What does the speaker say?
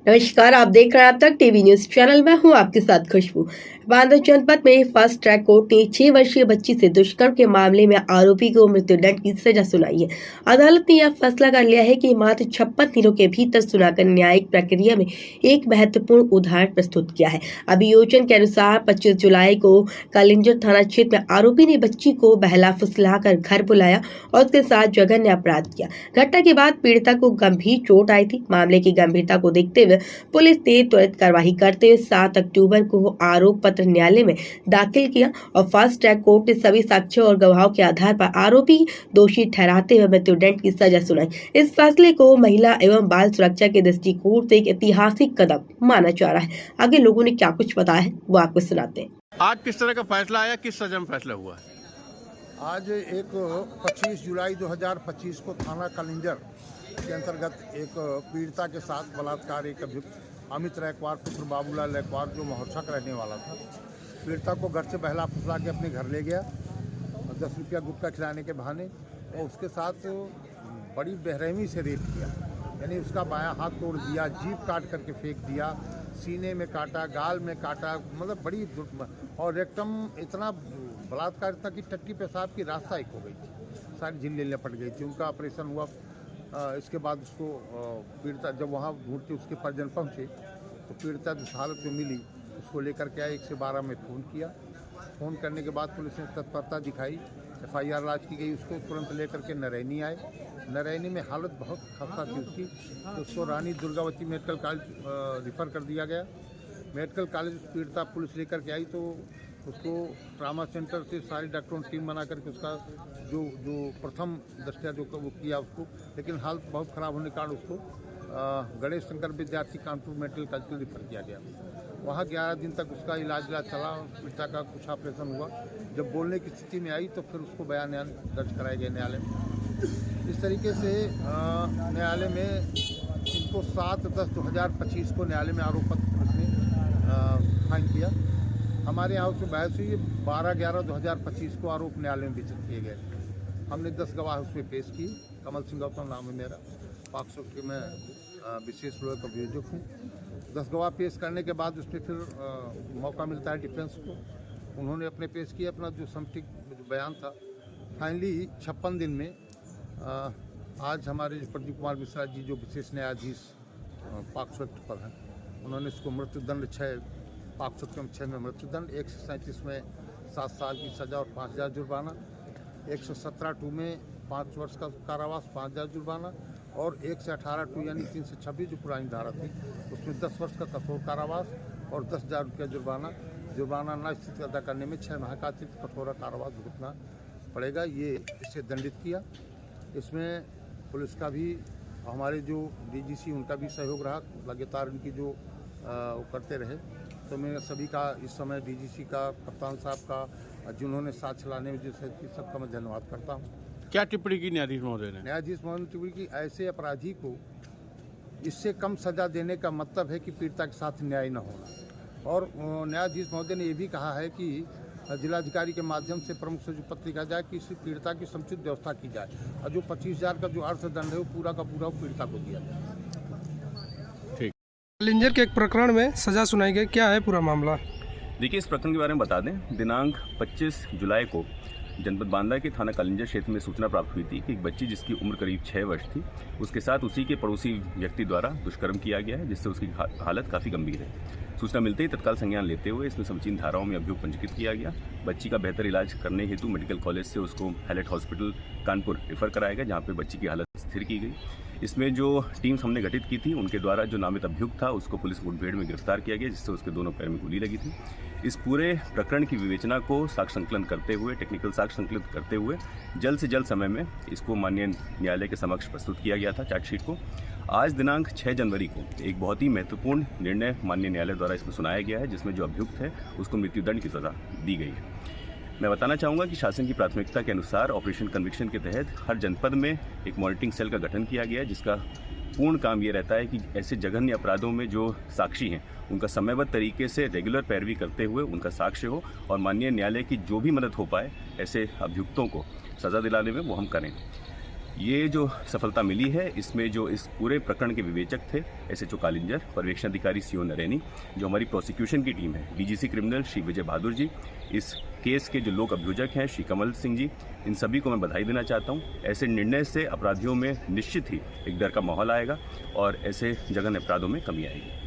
नमस्कार, आप देख रहे हैं अब तक टीवी न्यूज चैनल में हूं आपके साथ खुशबू। बांदा जनपद में फास्ट ट्रैक कोर्ट ने 6 वर्षीय बच्ची से दुष्कर्म के मामले में आरोपी को मृत्युदंड की सजा सुनाई है। अदालत ने यह फैसला कर लिया है कि मात्र 56 दिनों के भीतर सुनाकर न्यायिक प्रक्रिया में एक महत्वपूर्ण उदाहरण प्रस्तुत किया है। अभियोजन के अनुसार 25 जुलाई को कालिंजर थाना क्षेत्र में आरोपी ने बच्ची को बहला फुसलाकर घर बुलाया और उसके साथ जघन्य अपराध किया। घटना के बाद पीड़िता को गंभीर चोट आई थी। मामले की गंभीरता को देखते हुए पुलिस ने त्वरित कार्रवाई करते हुए 7 अक्टूबर को आरोप पत्र न्यायालय में दाखिल किया और फास्ट ट्रैक कोर्ट ने सभी साक्ष्यों और गवाहों के आधार पर आरोपी दोषी ठहराते हुए मृत्युदंड की सजा सुनाई। इस फैसले को महिला एवं बाल सुरक्षा के दृष्टिकोण से एक ऐतिहासिक कदम माना जा रहा है। आगे लोगों ने क्या कुछ बताया है वो आपको सुनाते हैं। आज किस तरह का फैसला आया, किस सजा में फैसला हुआ है? आज एक 25 जुलाई 2025 को थाना कालिंजर के अंतर्गत एक पीड़िता के साथ बलात्कार एक अभियुक्त अमित रैकवार पुत्र बाबूलाल रैकवार जो महोत्सा का रहने वाला था, पीड़िता को घर से बहला फुसला के अपने घर ले गया 10 रुपया गुटखा खिलाने के बहाने और उसके साथ बड़ी बेरहमी से रेप किया। यानी उसका बायां हाथ तोड़ दिया, जीभ काट करके फेंक दिया, सीने में काटा, गाल में काटा, मतलब बड़ी और रेक्टम इतना बलात्कार इतना कि टट्टी पेशाब की रास्ता एक हो गई थी, सारी झिल्ली लपट गई थी। उनका ऑपरेशन हुआ। इसके बाद उसको पीड़िता जब वहाँ ढूंढते उसके परिजन पहुँचे तो पीड़िता जिस हालत में मिली उसको लेकर के आए। 112 में फ़ोन किया। फ़ोन करने के बाद पुलिस ने तत्परता दिखाई, FIR लॉन्च की गई। उसको तुरंत लेकर के नरैनी आए। नरैनी में हालत बहुत खस्ता थी उसकी, तो उसको Rani Durgavati medical college refer कर दिया गया। मेडिकल कॉलेज पीड़िता पुलिस लेकर के आई तो उसको ट्रामा सेंटर से सारी डॉक्टरों ने टीम बना करके उसका जो प्रथम दृष्टया जो वो किया उसको, लेकिन हालत बहुत ख़राब होने के कारण उसको गणेश शंकर विद्यार्थी कानपुर मेडिकल कॉलेज रिफ़र किया गया। वहाँ 11 दिन तक उसका इलाज चला। पीड़िता का कुछ ऑपरेशन हुआ। जब बोलने की स्थिति में आई तो फिर उसको बयान दर्ज कराया गया न्यायालय में। इस तरीके से न्यायालय में इनको 7/10/2025 को न्यायालय में आरोप पत्र ने फाइन किया। हमारे यहाँ उसमें बहस हुई। 12/11/2025 को आरोप न्यायालय में विचित किए गए। हमने 10 गवाह उसमें पेश की। कमल सिंह गौतम नाम है मेरा, पॉक्सो के मैं विशेष लोक का अभियोजक हूँ। 10 गवाह पेश करने के बाद उसमें फिर मौका मिलता है डिफेंस को। उन्होंने अपने पेश किया अपना जो समथिक बयान था। फाइनली 56 दिन में आज हमारे प्रदीप कुमार मिश्रा जी जो विशेष न्यायाधीश पॉक्सो एक्ट पर हैं, उन्होंने इसको मृत्युदंड 6 पॉक्सो क्रम 6 में मृत्युदंड, 137 में 7 साल की सजा और 5000 जुर्माना, 117(2) में 5 वर्ष का कारावास, 5000 जुर्माना और 1 से 18(2) यानी 3 से 26 जो पुरानी धारा थी उसमें 10 वर्ष का कठोर कारावास और 10,000 रुपया जुर्माना न स्थिति अदा करने में 6 माह का अतिरिक्त कठोर कारावास भुगतना पड़ेगा। ये इससे दंडित किया। इसमें पुलिस का भी, हमारे जो DGC उनका भी सहयोग रहा। लगातार उनकी जो वो करते रहे। तो मैं सभी का इस समय DGC का, कप्तान साहब का, जिन्होंने साथ चलाने में जैसे सबका मैं धन्यवाद करता हूँ। क्या टिप्पणी की न्यायाधीश महोदय ने? न्यायाधीश महोदय ने टिप्पणी की, ऐसे अपराधी को इससे कम सजा देने का मतलब है कि पीड़िता के साथ न्याय न होना। और न्यायाधीश महोदय ने ये भी कहा है कि जिलाधिकारी के माध्यम से प्रमुख सचिव पत्र लिखा जाए कि इस पीड़िता की समुचित व्यवस्था की जाए और जो 25,000 का जो अर्थदंड है वो पूरा का पूरा पीड़िता को दिया जाए। कालिंजर के एक प्रकरण में सजा सुनाई गई, क्या है पूरा मामला? देखिए, इस प्रकरण के बारे में बता दें। दिनांक 25 जुलाई को जनपद बांदा के थाना कालिंजर क्षेत्र में सूचना प्राप्त हुई थी कि एक बच्ची जिसकी उम्र करीब 6 वर्ष थी, उसके साथ उसी के पड़ोसी व्यक्ति द्वारा दुष्कर्म किया गया है, जिससे उसकी हालत काफ़ी गंभीर है। सूचना मिलते ही तत्काल संज्ञान लेते हुए इसमें समुचित धाराओं में अभियोग पंजीकृत किया गया। बच्ची का बेहतर इलाज करने हेतु मेडिकल कॉलेज से उसको हैलेट हॉस्पिटल कानपुर रेफर कराया गया, जहाँ पर बच्ची की हालत स्थिर की गई। इसमें जो टीम्स हमने गठित की थी उनके द्वारा जो नामित अभियुक्त था उसको पुलिस मुठभेड़ में गिरफ्तार किया गया, जिससे उसके दोनों पैर में गोली लगी थी। इस पूरे प्रकरण की विवेचना को साक्ष्य संकलन करते हुए, टेक्निकल साक्ष्य संकलित करते हुए जल्द से जल्द समय में इसको माननीय न्यायालय के समक्ष प्रस्तुत किया गया था चार्जशीट को। आज दिनांक 6 जनवरी को एक बहुत ही महत्वपूर्ण निर्णय माननीय न्यायालय द्वारा इसमें सुनाया गया है, जिसमें जो अभियुक्त है उसको मृत्युदंड की सजा दी गई है। मैं बताना चाहूँगा कि शासन की प्राथमिकता के अनुसार ऑपरेशन कन्विक्शन के तहत हर जनपद में एक मॉनिटरिंग सेल का गठन किया गया है, जिसका पूर्ण काम ये रहता है कि ऐसे जघन्य अपराधों में जो साक्षी हैं उनका समयबद्ध तरीके से रेगुलर पैरवी करते हुए उनका साक्ष्य हो और माननीय न्यायालय की जो भी मदद हो पाए ऐसे अभियुक्तों को सज़ा दिलाने में वो हम करें। ये जो सफलता मिली है इसमें जो इस पूरे प्रकरण के विवेचक थे SHO कालिंजर, पर्यवेक्षण अधिकारी CO नरैनी, जो हमारी प्रोसिक्यूशन की टीम है DGC क्रिमिनल श्री विजय बहादुर जी, इस केस के जो लोक अभियोजक हैं श्री कमल सिंह जी, इन सभी को मैं बधाई देना चाहता हूँ। ऐसे निर्णय से अपराधियों में निश्चित ही एक डर का माहौल आएगा और ऐसे जघन्य अपराधों में कमी आएगी।